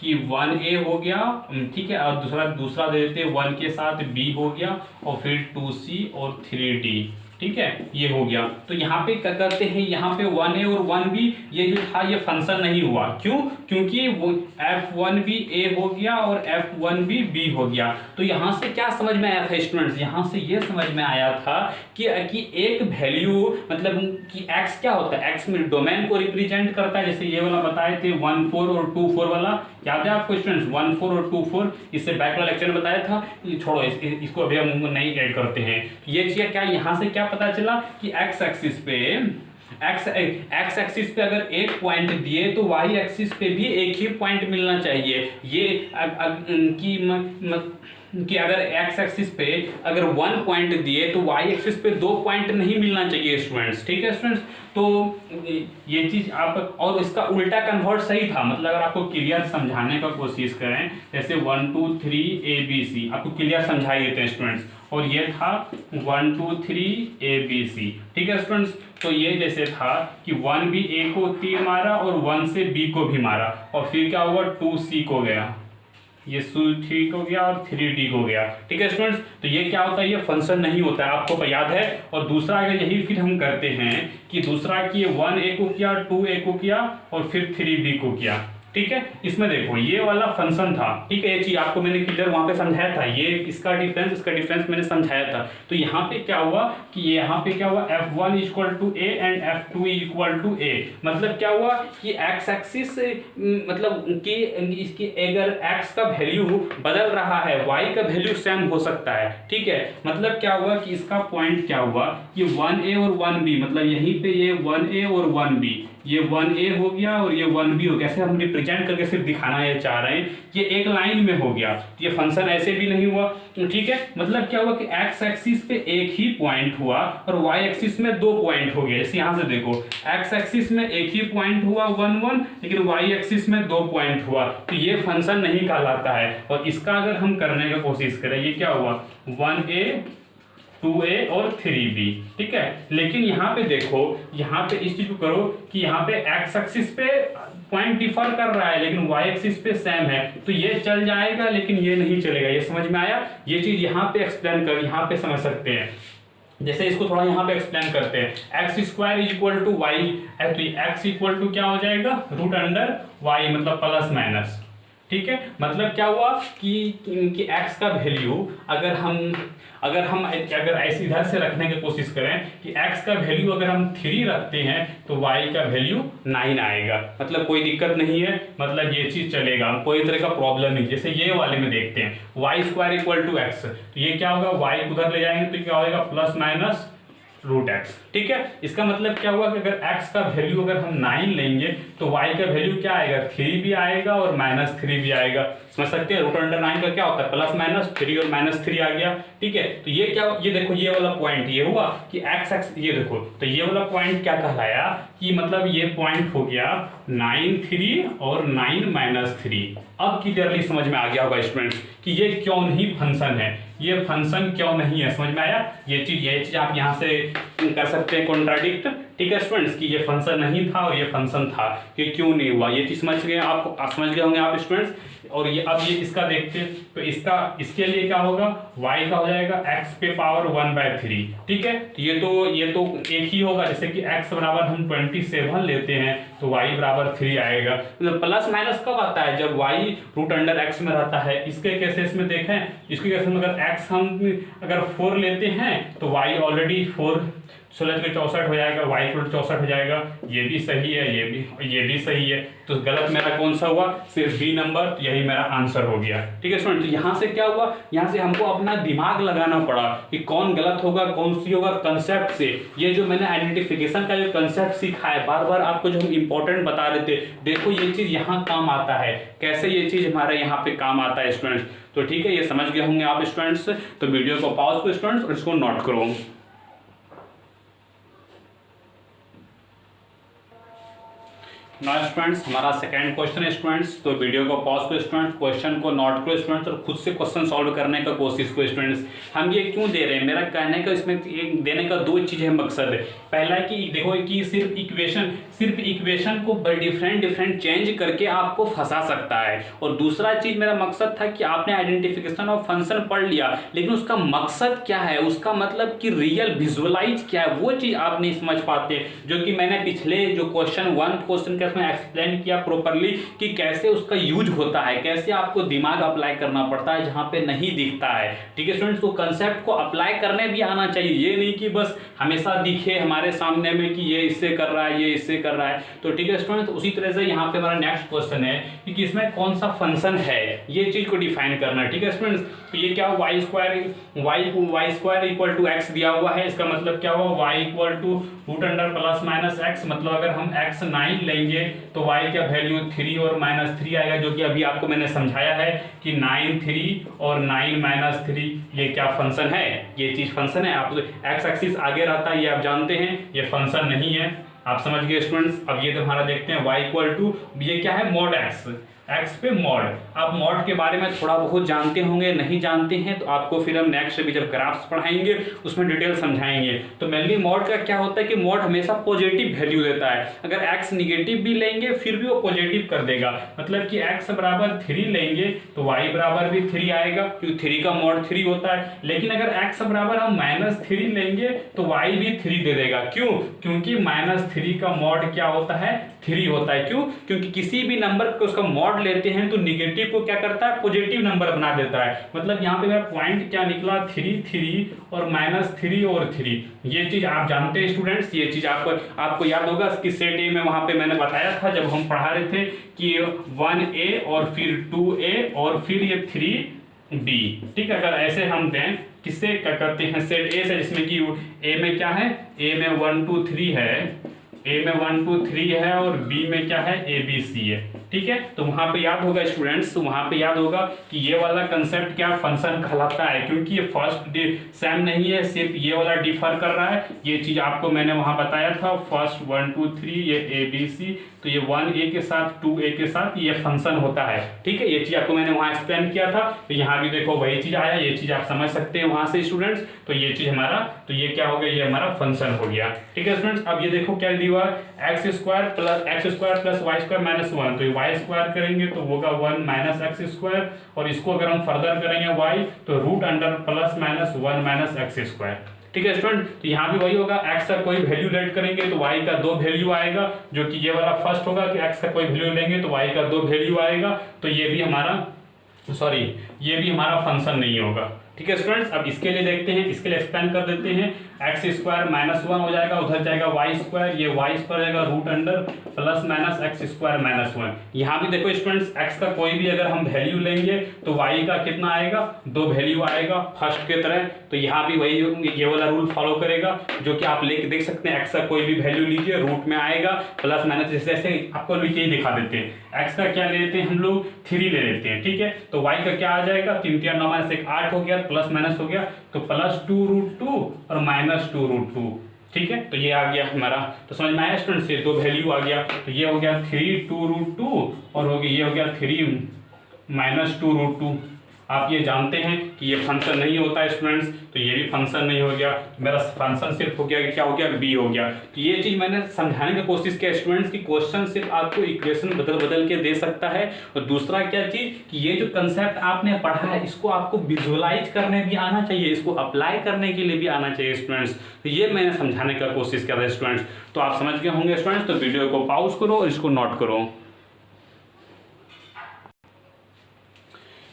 A: कि 1a हो गया, ठीक है, और दूसरा दे देते 1 के साथ b हो गया और फिर 2c और 3d, ठीक है, ये हो गया। तो यहाँ पे क्या करते हैं, यहाँ पे 1a और 1b ये जो था ये फंक्शन नहीं हुआ। क्यों? क्योंकि वो f1b a हो गया और f1b b हो गया। तो यहाँ से क्या समझ में आया था स्टूडेंट्स? यहाँ से ये समझ में आया था कि एक वैल्यू मतलब कि x क्या होता है, x में डोमेन को रिप्रेजेंट करता है। जैसे ये वाला बताए थे 1 4 और 2 4 वाला, याद है आपको स्टूडेंट्स? 1 4 और 2 4 इससे बैक वाला लेक्चर में बताया था। छोड़ो इसको अभी हम नहीं ऐड करते हैं। ये चीज क्या यहाँ से क्या पता चला कि x एक्सिस पे अगर एक पॉइंट दिए तो y एक्सिस पे भी एक ही पॉइंट मिलना चाहिए। ये कि अगर x एक्सिस पे अगर 1 पॉइंट दिए तो y एक्सिस पे 2 पॉइंट नहीं मिलना चाहिए स्टूडेंट्स। ठीक है स्टूडेंट्स, तो ये चीज आप, और इसका उल्टा कन्वर्ट सही था। मतलब अगर आपको क्लियर समझाने का कोशिश करें, जैसे 1 2 3 ABC आपको क्लियर समझाई देते हैं स्टूडेंट्स, और ये था 1 2 3 ABC, ठीक है स्टूडेंट्स। तो ये जैसे था कि 1b a को तीर मारा और 1 से b को भी मारा और फिर क्या हुआ 2c को गया, ये 3 को गया और 3d को गया। ठीक है स्टूडेंट्स, तो ये क्या होता है, ये फंक्शन नहीं होता है, आपको याद है। और दूसरा अगर यही फिर हम करते हैं कि दूसरा कि 1a को किया, 2a को किया और फिर 3b को किया। ठीक है, इसमें देखो ये वाला फंक्शन था। ठीक है, ये चीज आपको मैंने क्लियर वहां पे समझाया था, ये इसका डिफरेंस मैंने समझाया था। तो यहाँ पे क्या हुआ कि यहाँ पे क्या हुआ f1 equal to a and f2 equal to a। मतलब क्या हुआ कि x एक्सिस मतलब कि इसकी अगर x का वैल्यू बदल रहा है, y का वैल्यू सेम हो सकता है। ठीक है, मतलब क्या हुआ कि इसका पॉइंट क्या हुआ कि 1a और 1b, मतलब यहीं पे ये 1a और 1b, ये 1a हो गया और ये 1b हो गया। ऐसे हम रिप्रेजेंट करके सिर्फ दिखाना ये चाह रहे हैं, ये एक लाइन में हो गया। ये फंक्शन ऐसे भी नहीं हुआ। ठीक है, मतलब क्या हुआ कि x एक्सिस पे एक ही पॉइंट हुआ और y एक्सिस में 2 पॉइंट हो गए। जैसे यहाँ से देखो x एक्सिस में एक ही पॉइंट हुआ 1 1, लेकिन y एक्सिस में 2 पॉइंट हुआ, तो ये फंक्शन नहीं कहलाता है। और इसका अगर हम करने का कोशिश करें, ये क्या हुआ 1a 2a और 3b। ठीक है, लेकिन यहाँ पे देखो, यहाँ पे इस चीज को करो कि यहाँ पे x एक्सिस पे पॉइंट डिफर कर रहा है लेकिन y एक्सिस पे सेम है, तो ये चल जाएगा लेकिन ये नहीं चलेगा। ये समझ में आया? ये चीज यहाँ पे एक्सप्लेन कर, यहाँ पे समझ सकते हैं। जैसे इसको थोड़ा यहाँ पे एक्सप्लेन करते हैं, X square equal to Y, तो एक्स इक्वल टू क्या हो जाएगा रूट अंडर वाई, मतलब प्लस माइनस। ठीक है, मतलब क्या हुआ कि x का वैल्यू अगर ऐसे इधर से रखने की कोशिश करें कि x का वैल्यू अगर हम 3 रखते हैं तो y का वैल्यू 9 आएगा। मतलब कोई दिक्कत नहीं है, मतलब ये चीज चलेगा, कोई तरह का प्रॉब्लम नहीं। जैसे ये वाले में देखते हैं Y square equal to X, तो ये क्या होगा y उधर ले जाएंगे तो क्या होगा प्लस माइनस रूट एक्स। ठीक है, इसका मतलब क्या हुआ कि अगर x का वैल्यू अगर हम 9 लेंगे तो y का वैल्यू क्या आएगा 3 भी आएगा और -3 भी आएगा। समझ सकते हैं, रूट अंडर 9 का क्या होता है प्लस माइनस 3 और -3 आ गया। ठीक है, तो ये क्या, ये देखो ये वाला पॉइंट ये हुआ कि x, ये देखो तो ये वाला पॉइंट क्या कहलाया कि मतलब ये पॉइंट हो गया 9 3 और 9 -3। अब क्लियरली समझ में आ गया होगा स्टूडेंट्स कि ये क्यों नहीं फंक्शन है। ये फंक्शन क्यों नहीं है, समझ में आया। ये चीज आप यहाँ से कर सकते हैं कॉन्ट्राडिक्ट, ठीक है स्टूडेंट्स, कि ये फंक्शन नहीं था और ये फंक्शन था, ये क्यों नहीं हुआ, ये चीज समझ गए आप, समझ गए होंगे आप स्टूडेंट्स। और ये अब ये इसका देखते हैं, तो इसके लिए क्या होगा, y का हो जाएगा x पे पावर 1/3, ठीक है। तो ये तो एक ही होगा, जैसे कि x बराबर हम 27 लेते हैं तो y बराबर 3 आएगा। मतलब प्लस माइनस कब आता है, जब y √x में रहता है। इसके केसेस में देखें, इसके केसेस में अगर x हम अगर 4 लेते हैं तो y ऑलरेडी 4 16 के 64 हो जाएगा, y को 64 हो जाएगा। ये भी सही है, ये भी सही है। तो गलत मेरा कौन सा हुआ, सिर्फ बी नंबर, तो यही मेरा आंसर हो गया, ठीक है स्टूडेंट। तो यहाँ से क्या हुआ, यहाँ से हमको अपना दिमाग लगाना पड़ा कि कौन गलत होगा कौन सी होगा, कंसेप्ट से। ये जो मैंने आइडेंटिफिकेशन का जो कंसेप्ट सीखा है, बार बार आपको जो हम इंपॉर्टेंट बता रहे थे, देखो ये चीज यहाँ काम आता है, कैसे ये चीज हमारे यहाँ पे काम आता है स्टूडेंट्स। तो ठीक है, ये समझ गए होंगे आप स्टूडेंट्स। तो वीडियो को पॉज करो स्टूडेंट्स और इसको नोट करो। नाउ स्टूडेंट्स, हमारा सेकंड क्वेश्चन है स्टूडेंट्स। तो वीडियो को पॉज करो स्टूडेंट्स, क्वेश्चन को नोट करो स्टूडेंट्स और खुद से क्वेश्चन सॉल्व करने का कोशिश करो स्टूडेंट्स। हम ये क्यों दे रहे हैं, मेरा कहने का इसमें देने का दो चीज़ है मकसद है। पहला कि देखो कि सिर्फ इक्वेशन को डिफरेंट चेंज करके आपको फंसा सकता है, और दूसरा चीज़ मेरा मकसद था कि आपने आइडेंटिफिकेशन ऑफ फंक्शन पढ़ लिया, लेकिन उसका मकसद क्या है, उसका मतलब कि रियल विजुअलाइज क्या है, वो चीज़ आप नहीं समझ पाते। जो कि मैंने पिछले जो क्वेश्चन उसमें एक्सप्लेन किया प्रॉपर्ली कि कैसे उसका यूज होता है, कैसे आपको दिमाग अप्लाई करना पड़ता है जहां पे नहीं दिखता है, ठीक है स्टूडेंट्स। तो कंसेप्ट को अप्लाई करने भी आना चाहिए, ये नहीं कि बस हमेशा दिखे हमारे सामने में कि ये इससे कर रहा है, ये इससे कर रहा है। तो ठीक है स्टूडेंट्स, उसी तरह से यहाँ पे हमारा नेक्स्ट क्वेश्चन है कि इसमें कौन सा फंक्शन है, ये चीज को डिफाइन करना है, ठीक है स्टूडेंट्स। तो ये क्या y square equal to x दिया हुआ है, इसका मतलब क्या हुआ, y इक्वल टू √+- मतलब अगर हम x 9 लेंगे तो y का वैल्यू 3 और -3 आएगा, जो कि अभी आपको मैंने समझाया है कि 9 3 और 9 -3 ये क्या फंक्शन है, ये चीज फंक्शन है। आप x एक्सिस आगे रहता है, ये आप जानते हैं, ये फंक्शन नहीं है, आप समझ गए स्टूडेंट्स। अब ये तुम्हारा देखते हैं y इक्वल टू, ये क्या है, मॉड x पे मॉड। आप मॉड के बारे में थोड़ा बहुत जानते होंगे, नहीं जानते हैं तो आपको फिर हम नेक्स्ट भी जब ग्राफ्स पढ़ाएंगे उसमें डिटेल समझाएंगे। तो मेनली मॉड का क्या होता है कि मॉड हमेशा पॉजिटिव वैल्यू देता है, अगर x निगेटिव भी लेंगे फिर भी वो पॉजिटिव कर देगा। मतलब कि x बराबर 3 लेंगे तो y बराबर भी 3 आएगा, क्योंकि 3 का मॉड 3 होता है। लेकिन अगर x बराबर हम -3 लेंगे तो y भी 3 दे देगा। क्यों, क्योंकि -3 का मॉड क्या होता है, 3 होता है। क्यों, क्योंकि किसी भी नंबर को उसका मॉड लेते हैं तो निगेटिव को क्या करता है, पॉजिटिव नंबर बना देता है। मतलब यहाँ पे मेरा पॉइंट क्या निकला, 3 और -3 और 3। ये चीज आप जानते हैं स्टूडेंट्स, ये चीज आपको याद होगा कि सेट ए में वहां पे मैंने बताया था जब हम पढ़ा रहे थे कि 1a और फिर 2a और फिर ये 3b, ठीक है। अगर ऐसे हम दें, किससे क्या करते हैं, सेट ए से, जिसमें कि ए में क्या है, ए में 1 2 3 है, ए में 1 2 3 है और बी में क्या है, ए बी सी है, ठीक है। तो वहां पे याद होगा स्टूडेंट्स, तो वहां पे याद होगा कि ये वाला कंसेप्ट क्या फंक्शन कहलाता है, क्योंकि ये फर्स्ट सेम नहीं है, सिर्फ ये वाला डिफर कर रहा है। ये चीज आपको मैंने वहां बताया था, फर्स्ट 1 2 3 ये ए बी सी, तो ये 1a के साथ 2a के साथ ये फंक्शन होता है, ठीक है। ये चीज आपको मैंने वहां एक्सप्लेन किया था, तो यहाँ भी देखो वही चीज आया, ये चीज आप समझ सकते हैं वहां से स्टूडेंट्स। तो ये चीज हमारा, तो ये क्या हो गया, ये हमारा फंक्शन हो गया, ठीक है स्टूडेंट्स। अब ये देखो क्या दिया हुआ है, x square plus y square -1, तो ये y स्क्वायर करेंगे तो होगा 1 - x², और इसको अगर हम फर्दर करेंगे y तो √+- 1 - x², ठीक है स्टूडेंट। तो यहाँ भी वही होगा, x का कोई वैल्यू लेट करेंगे तो y का 2 वैल्यू आएगा, जो कि ये वाला फर्स्ट होगा कि x का कोई वैल्यू लेंगे तो y का 2 वैल्यू आएगा। तो ये भी हमारा फंक्शन नहीं होगा, ठीक है स्टूडेंट्स। अब इसके लिए देखते हैं, इसके लिए एक्सप्लेन कर देते हैं। x² -1 हो जाएगा, उधर जाएगा y², ये y² जाएगा √+- x² यहाँ भी देखो स्टूडेंट्स, x का कोई भी अगर हम वैल्यू लेंगे तो y का कितना आएगा, 2 वैल्यू आएगा फर्स्ट के तरह। तो यहाँ भी वही ये वाला रूल फॉलो करेगा, जो कि आप लेके देख सकते हैं, x का कोई भी वैल्यू लीजिए रूट में आएगा, प्लस जैसे आपको यही दिखा देते हैं। x का क्या ले लेते हैं हम लोग, 3 ले लेते हैं, ठीक है। तो y का क्या आ जाएगा, 3 3 9 -1 8 हो गया, प्लस माइनस हो गया, तो +2√2 और -2√2, ठीक है। तो ये आ गया हमारा, तो समझ में आया स्टूडेंट्स, ये 2 वैल्यू आ गया। तो ये हो गया 3 2√2 और ये हो गया 3 -2√2, आप ये जानते हैं कि ये फंक्शन नहीं होता है स्टूडेंट्स, तो ये भी फंक्शन नहीं हो गया, मेरा फंक्शन सिर्फ हो गया कि क्या हो गया, बी हो गया। तो ये चीज़ मैंने समझाने की कोशिश किया स्टूडेंट्स की क्वेश्चन सिर्फ आपको इक्वेशन बदल बदल के दे सकता है। और दूसरा क्या चीज़ कि ये जो कंसेप्ट आपने पढ़ा है इसको आपको विजुअलाइज करने भी आना चाहिए, इसको अप्लाई करने के लिए भी आना चाहिए स्टूडेंट्स। तो ये मैंने समझाने का कोशिश किया था स्टूडेंट्स। तो आप समझ गए होंगे स्टूडेंट्स, तो वीडियो को पॉज करो और इसको नोट करो।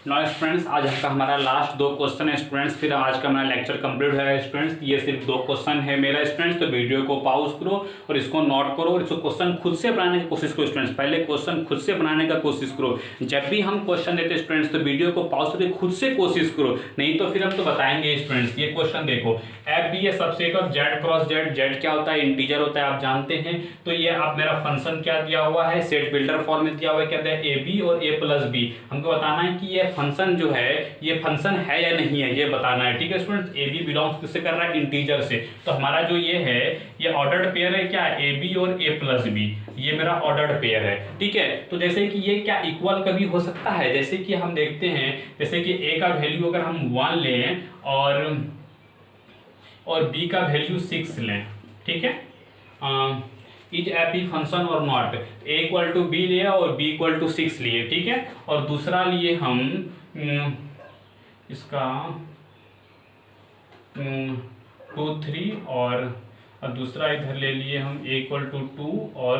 A: नाउ स्टूडेंट्स, आज का हमारा लास्ट 2 क्वेश्चन है स्टूडेंट्स, फिर आज का हमारा लेक्चर कंप्लीट है स्टूडेंट्स। ये सिर्फ 2 क्वेश्चन है मेरा स्टूडेंट्स, तो वीडियो को पॉज करो और इसको नोट करो और इसको क्वेश्चन खुद से बनाने की कोशिश करो स्टूडेंट्स। पहले क्वेश्चन खुद से बनाने का कोशिश करो। जब भी हम क्वेश्चन देते स्टूडेंट्स तो वीडियो को पॉज करके खुद से कोशिश करो, नहीं तो फिर हम तो बताएंगे स्टूडेंट्स। ये क्वेश्चन देखो, F B A subset of Z cross Z, Z क्या होता है, इंटीजर होता है, आप जानते हैं। तो ये अब मेरा फंक्शन क्या दिया हुआ है, सेट बिल्डर फॉर्म में दिया हुआ है, क्या दिया है, ए बी और ए प्लस बी। हमको बताना है कि ये फंक्शन जो है ये फंक्शन है या नहीं है, ये बताना है। ठीक है स्टूडेंट्स, ए बी बिलोंग्स किससे कर रहा है, इंटीजर से। तो हमारा जो ये है ये ऑर्डर्ड पेयर है, क्या, ए बी और ए प्लस बी, ये मेरा ऑर्डर्ड पेयर है। ठीक है, तो जैसे कि ये क्या इक्वल कभी हो सकता है, जैसे कि हम देखते हैं, जैसे कि ए का वैल्यू अगर हम 1 लें और बी का वैल्यू 6 लें, ठीक है, इज ए पी फंक्शन और not, A equal to B लिया और बी इक्वल टू 6 लिए, ठीक है, और दूसरा लिए हम इसका 2 3 और दूसरा इधर ले लिए हम ए इक्वल टू 2 और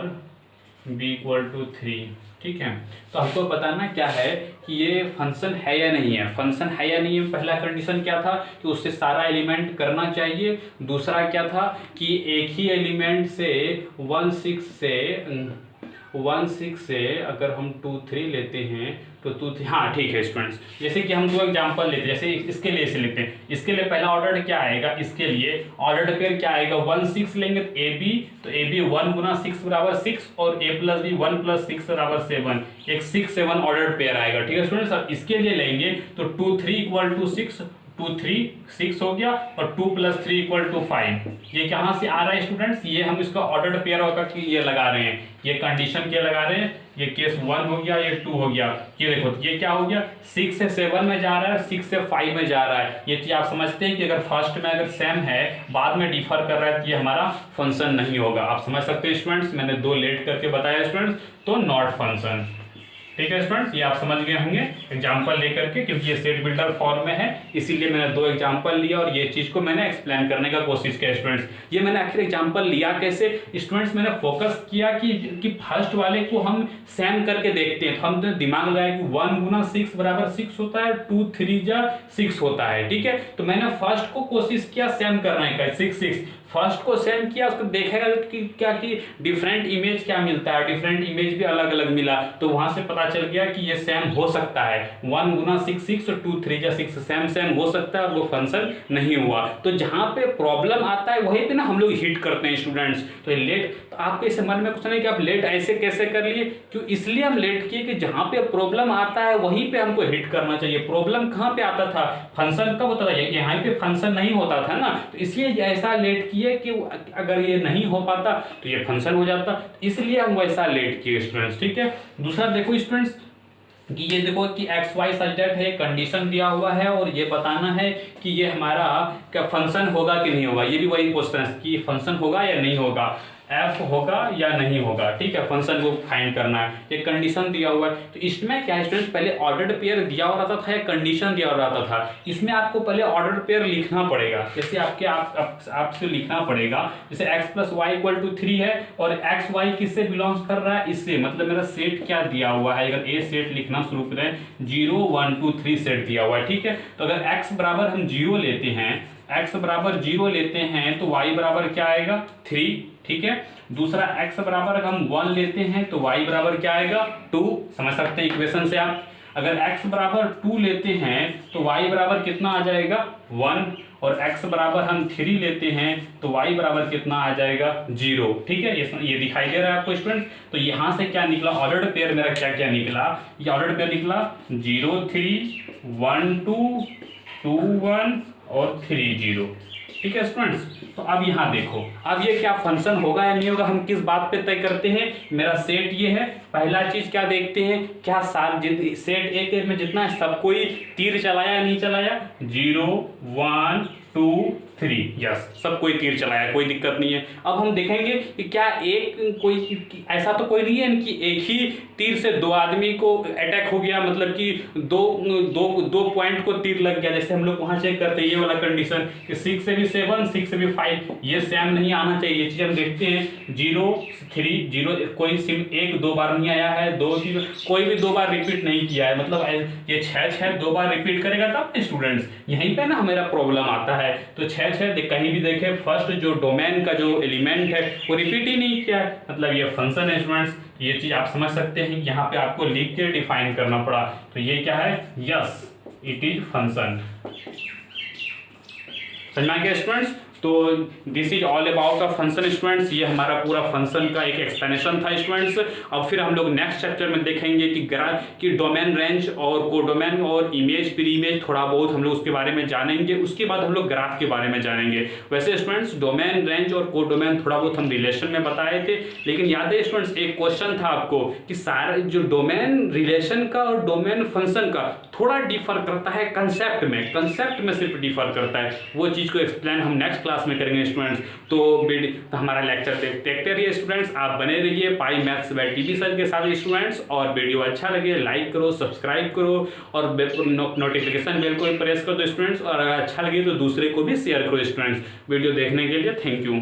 A: बी इक्वल टू 3, ठीक है। तो हमको बताना क्या है कि ये फंक्शन है या नहीं है। फंक्शन है या नहीं है, पहला कंडीशन क्या था कि उससे सारा एलिमेंट करना चाहिए। दूसरा क्या था कि एक ही एलिमेंट से 1 6 से अगर हम 2 3 लेते हैं तो 2 3, हाँ ठीक है स्टूडेंट्स। जैसे कि हम 2 एग्जांपल लेते हैं, जैसे इसके लिए से लेते हैं, इसके लिए पहला ऑर्डर क्या आएगा, इसके लिए ऑर्डर पेयर क्या आएगा, 1 6 लेंगे तो ए बी, तो ए बी 1 गुना 6 बराबर 6 और ए प्लस बी 1 प्लस 6 बराबर 7, एक 6 7 ऑर्डर पेयर आएगा। ठीक है स्टूडेंट्स, अब इसके लिए लेंगे तो 2 3 इक्वल टू 6, 2 3 6 हो गया और 2 प्लस 3 इक्वल टू 5। ये कहाँ से आ रहा है स्टूडेंट्स, ये हम इसका ऑर्डर्ड पेयर होगा कि ये लगा रहे हैं, ये कंडीशन क्या लगा रहे हैं, ये केस 1 हो गया, ये 2 हो गया। ये देखो ये क्या हो गया, 6 से 7 में जा रहा है, 6 से 5 में जा रहा है। ये चीज आप समझते हैं कि अगर फर्स्ट में अगर सेम है बाद में डिफर कर रहा है तो ये हमारा फंक्शन नहीं होगा। आप समझ सकते हैं स्टूडेंट्स, मैंने 2 लेट करके बताया स्टूडेंट्स, तो नॉट फंक्शन। ठीक है स्टूडेंट्स, ये आप समझ गए होंगे एग्जांपल लेकर के, क्योंकि ये सेट बिल्डर फॉर्म में है इसीलिए मैंने 2 एग्जांपल लिया और ये चीज को मैंने एक्सप्लेन करने का कोशिश किया स्टूडेंट्स। ये मैंने आखिर एग्जांपल लिया कैसे स्टूडेंट्स, मैंने फोकस किया कि फर्स्ट वाले को हम सेम करके देखते हैं, तो हम दिमाग लगाया कि 1 गुना 6 बराबर 6 होता है, 2 3 जा 6 होता है। ठीक है, तो मैंने फर्स्ट को कोशिश किया सेम करने का, 6 6 फर्स्ट को सेम किया, उसको देखेगा कि क्या कि डिफरेंट इमेज क्या मिलता है, डिफरेंट इमेज भी अलग अलग मिला, तो वहां से पता चल गया कि ये सेम हो सकता है, 1 गुना 6 6 और 2 3 जा 6 सेम हो सकता है और वो फंक्शन नहीं हुआ। तो जहां पे प्रॉब्लम आता है वहीं पे ना हम लोग हिट करते हैं स्टूडेंट्स। तो लेट, तो आपके इस मन में कुछ नहीं कि आप लेट ऐसे कैसे कर लिए, क्यों, इसलिए हम लेट किए कि जहां पे प्रॉब्लम आता है वहीं पे हमको हिट करना चाहिए। प्रॉब्लम कहां पे आता था, फंक्शन कब होता था, यहाँ पे फंक्शन नहीं होता था ना, तो इसलिए ऐसा लेट किए कि अगर ये नहीं हो पाता तो ये फंक्शन हो जाता, इसलिए हम वैसा लेट किए स्टूडेंट्स। ठीक है, दूसरा देखो स्टूडेंट्स कि ये देखो कि एक्स वाई सच दैट है, कंडीशन दिया हुआ है और ये बताना है कि ये हमारा क्या फंक्शन होगा कि नहीं होगा। ये भी वही क्वेश्चन है कि फंक्शन होगा या नहीं होगा, एफ होगा या नहीं होगा। ठीक है, फंक्शन को फाइंड करना है, ये कंडीशन दिया हुआ है। तो इसमें क्या है स्टूडेंट्स, पहले ऑर्डर्ड पेयर दिया हुआ रहता था या कंडीशन दिया हुआ रहता था, इसमें आपको पहले ऑर्डर्ड पेयर लिखना पड़ेगा। जैसे आपसे लिखना पड़ेगा, जैसे x plus Y equal to 3 है और एक्स वाई किससे बिलोंग्स कर रहा है, इससे, मतलब मेरा सेट क्या दिया हुआ है, अगर ए सेट लिखना शुरू करें 0 1 2 3 सेट दिया हुआ है। ठीक है, तो अगर x बराबर हम 0 लेते हैं, x बराबर 0 लेते हैं तो y बराबर क्या आएगा 3। ठीक है, दूसरा x बराबर हम 1 लेते हैं तो y बराबर क्या आएगा 2। समझ सकते हैं इक्वेशन से आप, अगर x बराबर 2 लेते हैं तो y बराबर कितना आ जाएगा 1, और x बराबर हम 3 लेते हैं तो y बराबर कितना आ जाएगा 0। ठीक है, ये दिखाई दे रहा है आपको स्टूडेंट्स। तो यहाँ से क्या निकला, ऑर्डर्ड पेयर मेरा क्या क्या निकला, ये ऑर्डर्ड पेयर निकला 0 3 1 2 2 1 और 3 0। ठीक है स्टूडेंट्स। तो अब यहाँ देखो, अब ये क्या फंक्शन होगा या नहीं होगा, हम किस बात पे तय करते हैं। मेरा सेट ये है, पहला चीज क्या देखते हैं, क्या सेट ए के में जितना है सब कोई तीर चलाया या नहीं चलाया, 0 1 2 3, यस सब कोई तीर चलाया, कोई दिक्कत नहीं है। अब हम देखेंगे कि क्या एक कोई ऐसा तो कोई नहीं है कि एक ही तीर से दो आदमी को अटैक हो गया, मतलब कि दो पॉइंट को तीर लग गया। जैसे हम लोग वहां चेक करते हैं ये वाला कंडीशन कि 6 से भी 7 6 से भी 5, ये सेम नहीं आना चाहिए। ये चीज हम देखते हैं 0 3 0, कोई सिर्फ एक दो बार नहीं आया है, 2 3 कोई भी 2 बार रिपीट नहीं किया है, मतलब ये 6 2 बार रिपीट करेगा तब स्टूडेंट्स यहीं पे ना हमारा प्रॉब्लम आता है। तो 6 कहीं भी देखे फर्स्ट जो डोमेन का जो एलिमेंट है वो रिपीट ही नहीं किया है, मतलब ये फंक्शन है स्टूडेंट्स। ये चीज आप समझ सकते हैं, यहाँ पे आपको लिख के डिफाइन करना पड़ा। तो ये क्या है, यस इट इज फंक्शन। समझ में आ गया स्टूडेंट्स। तो this is all about the function students. ये हमारा पूरा फंक्शन का एक एक्सप्लेनेशन था स्टूडेंट्स। अब फिर हम लोग नेक्स्ट चैप्टर में देखेंगे कि डोमेन रेंज और कोडोमेन और इमेज प्री इमेज थोड़ा बहुत हम लोग उसके बारे में जानेंगे। उसके बाद हम लोग ग्राफ के बारे में जानेंगे। वैसे स्टूडेंट्स डोमेन रेंज और कोडोमेन थोड़ा बहुत हम रिलेशन में बताए थे, लेकिन याद है स्टूडेंट्स एक क्वेश्चन था आपको कि सारे जो डोमेन रिलेशन का और डोमेन फंक्शन का थोड़ा डिफर करता है कंसेप्ट में सिर्फ डिफर करता है। वो चीज को एक्सप्लेन हम नेक्स्ट क्लास में करेंगे स्टूडेंट्स। तो हमारा लेक्चर देखते रहिए स्टूडेंट्स, आप बने रहिए पाई मैथ्स बाय टीवी सर के साथ स्टूडेंट्स। और वीडियो अच्छा लगे लाइक करो, सब्सक्राइब करो और नोटिफिकेशन बेल को प्रेस कर दो स्टूडेंट्स। और अगर अच्छा लगे तो दूसरे को भी शेयर करो स्टूडेंट्स। वीडियो देखने के लिए थैंक यू।